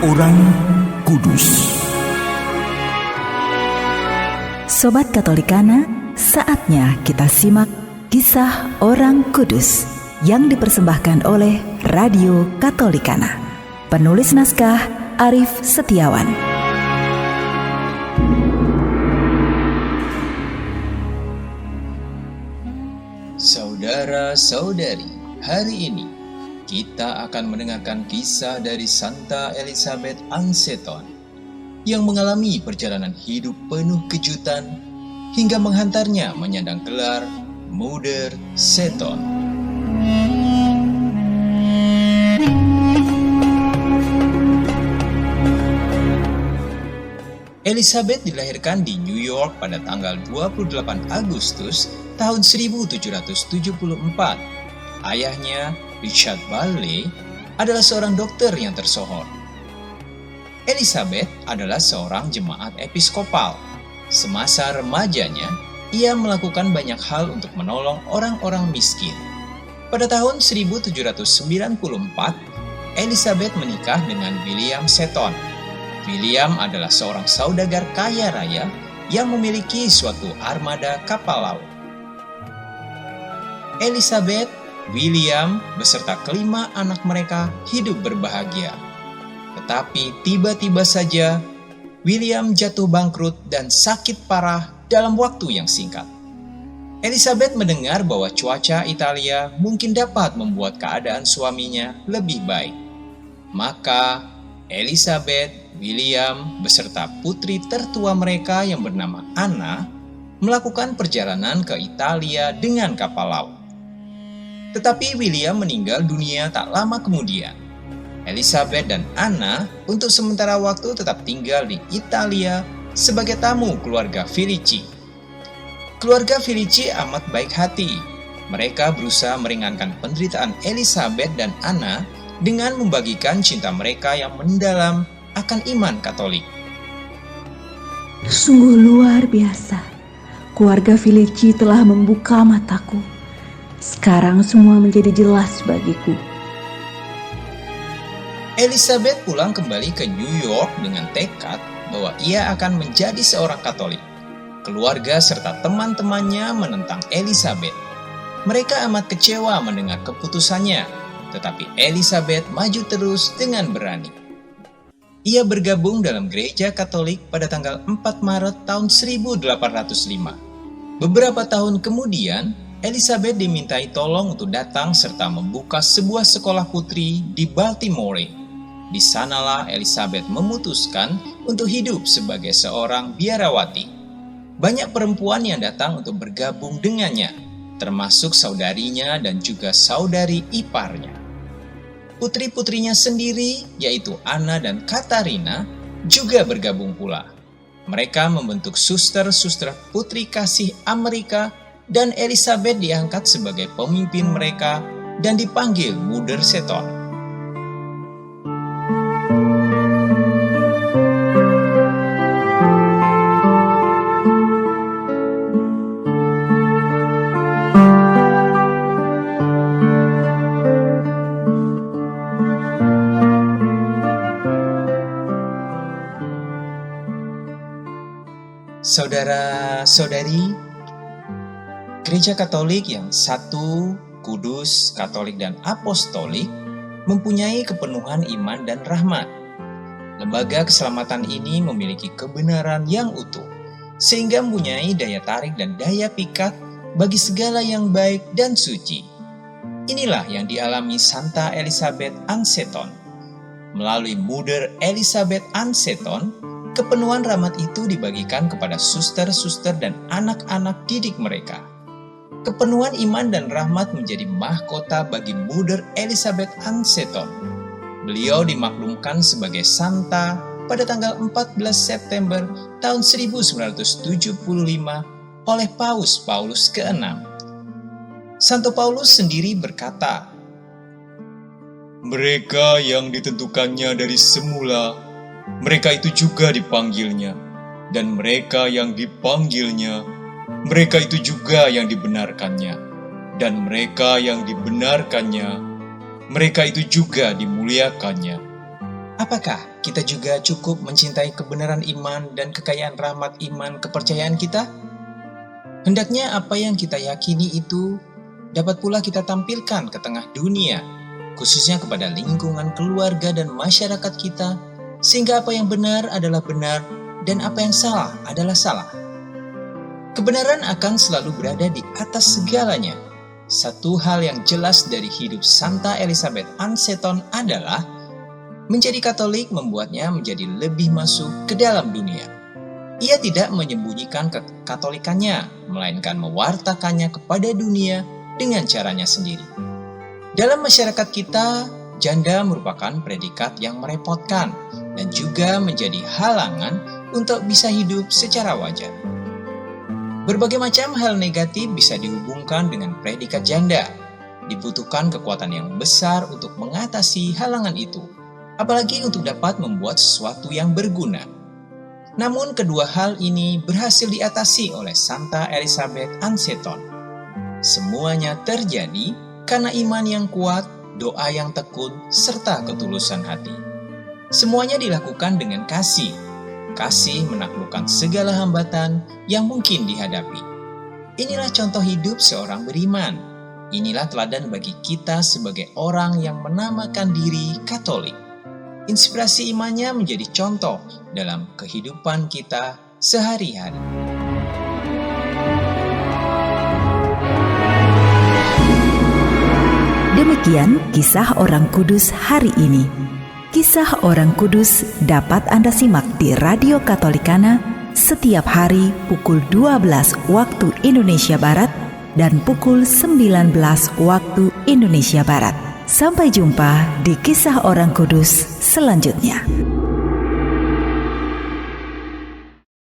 Orang Kudus. Sobat Katolikana, saatnya kita simak kisah orang kudus yang dipersembahkan oleh Radio Katolikana. Penulis naskah Arif Setiawan. Saudara-saudari, hari ini kita akan mendengarkan kisah dari Santa Elizabeth Ann Seton yang mengalami perjalanan hidup penuh kejutan hingga menghantarnya menyandang gelar Mother Seton. Elizabeth dilahirkan di New York pada tanggal 28 Agustus tahun 1774. Ayahnya, Richard Barley, adalah seorang dokter yang tersohor. Elizabeth adalah seorang jemaat episkopal. Semasa remajanya, ia melakukan banyak hal untuk menolong orang-orang miskin. Pada tahun 1794, Elizabeth menikah dengan William Seton. William adalah seorang saudagar kaya raya yang memiliki suatu armada kapal laut. Elizabeth, William, beserta kelima anak mereka hidup berbahagia. Tetapi tiba-tiba saja, William jatuh bangkrut dan sakit parah dalam waktu yang singkat. Elizabeth mendengar bahwa cuaca Italia mungkin dapat membuat keadaan suaminya lebih baik. Maka, Elizabeth, William, beserta putri tertua mereka yang bernama Anna, melakukan perjalanan ke Italia dengan kapal laut. Tetapi William meninggal dunia tak lama kemudian. Elizabeth dan Anna untuk sementara waktu tetap tinggal di Italia sebagai tamu keluarga Felici. Keluarga Felici amat baik hati. Mereka berusaha meringankan penderitaan Elizabeth dan Anna dengan membagikan cinta mereka yang mendalam akan iman Katolik. Sungguh luar biasa. Keluarga Felici telah membuka mataku. Sekarang semua menjadi jelas bagiku. Elizabeth pulang kembali ke New York dengan tekad bahwa ia akan menjadi seorang Katolik. Keluarga serta teman-temannya menentang Elizabeth. Mereka amat kecewa mendengar keputusannya, tetapi Elizabeth maju terus dengan berani. Ia bergabung dalam gereja Katolik pada tanggal 4 Maret tahun 1805. Beberapa tahun kemudian, Elizabeth dimintai tolong untuk datang serta membuka sebuah sekolah putri di Baltimore. Di sanalah Elizabeth memutuskan untuk hidup sebagai seorang biarawati. Banyak perempuan yang datang untuk bergabung dengannya, termasuk saudarinya dan juga saudari iparnya. Putri-putrinya sendiri, yaitu Anna dan Katarina, juga bergabung pula. Mereka membentuk suster-suster Putri Kasih Amerika, dan Elizabeth diangkat sebagai pemimpin mereka dan dipanggil Mother Seton. Saudara-saudari, Gereja Katolik yang satu, kudus, Katolik dan Apostolik mempunyai kepenuhan iman dan rahmat. Lembaga keselamatan ini memiliki kebenaran yang utuh, sehingga mempunyai daya tarik dan daya pikat bagi segala yang baik dan suci. Inilah yang dialami Santa Elizabeth Ann Seton. Melalui Mother Elizabeth Ann Seton, kepenuhan rahmat itu dibagikan kepada suster-suster dan anak-anak didik mereka. Kepenuhan iman dan rahmat menjadi mahkota bagi Mother Elizabeth Ann Seton. Beliau dimaklumkan sebagai Santa pada tanggal 14 September tahun 1975 oleh Paus Paulus ke-6. Santo Paulus sendiri berkata, "Mereka yang ditentukannya dari semula, mereka itu juga dipanggilnya, dan mereka yang dipanggilnya, mereka itu juga yang dibenarkannya, dan mereka yang dibenarkannya, mereka itu juga dimuliakannya." Apakah kita juga cukup mencintai kebenaran iman dan kekayaan rahmat iman kepercayaan kita? Hendaknya apa yang kita yakini itu dapat pula kita tampilkan ke tengah dunia, khususnya kepada lingkungan keluarga dan masyarakat kita, sehingga apa yang benar adalah benar dan apa yang salah adalah salah. Kebenaran akan selalu berada di atas segalanya. Satu hal yang jelas dari hidup Santa Elizabeth Ann Seton adalah menjadi Katolik membuatnya menjadi lebih masuk ke dalam dunia. Ia tidak menyembunyikan kekatolikannya, melainkan mewartakannya kepada dunia dengan caranya sendiri. Dalam masyarakat kita, janda merupakan predikat yang merepotkan dan juga menjadi halangan untuk bisa hidup secara wajar. Berbagai macam hal negatif bisa dihubungkan dengan predikat janda. Dibutuhkan kekuatan yang besar untuk mengatasi halangan itu, apalagi untuk dapat membuat sesuatu yang berguna. Namun kedua hal ini berhasil diatasi oleh Santa Elizabeth Ann Seton. Semuanya terjadi karena iman yang kuat, doa yang tekun, serta ketulusan hati. Semuanya dilakukan dengan kasih. Kasih menaklukkan segala hambatan yang mungkin dihadapi. Inilah contoh hidup seorang beriman. Inilah teladan bagi kita sebagai orang yang menamakan diri Katolik. Inspirasi imannya menjadi contoh dalam kehidupan kita sehari-hari. Demikian kisah orang kudus hari ini. Kisah orang kudus dapat Anda simak di Radio Katolikana setiap hari pukul 12 waktu Indonesia Barat dan pukul 19 waktu Indonesia Barat. Sampai jumpa di kisah orang kudus selanjutnya.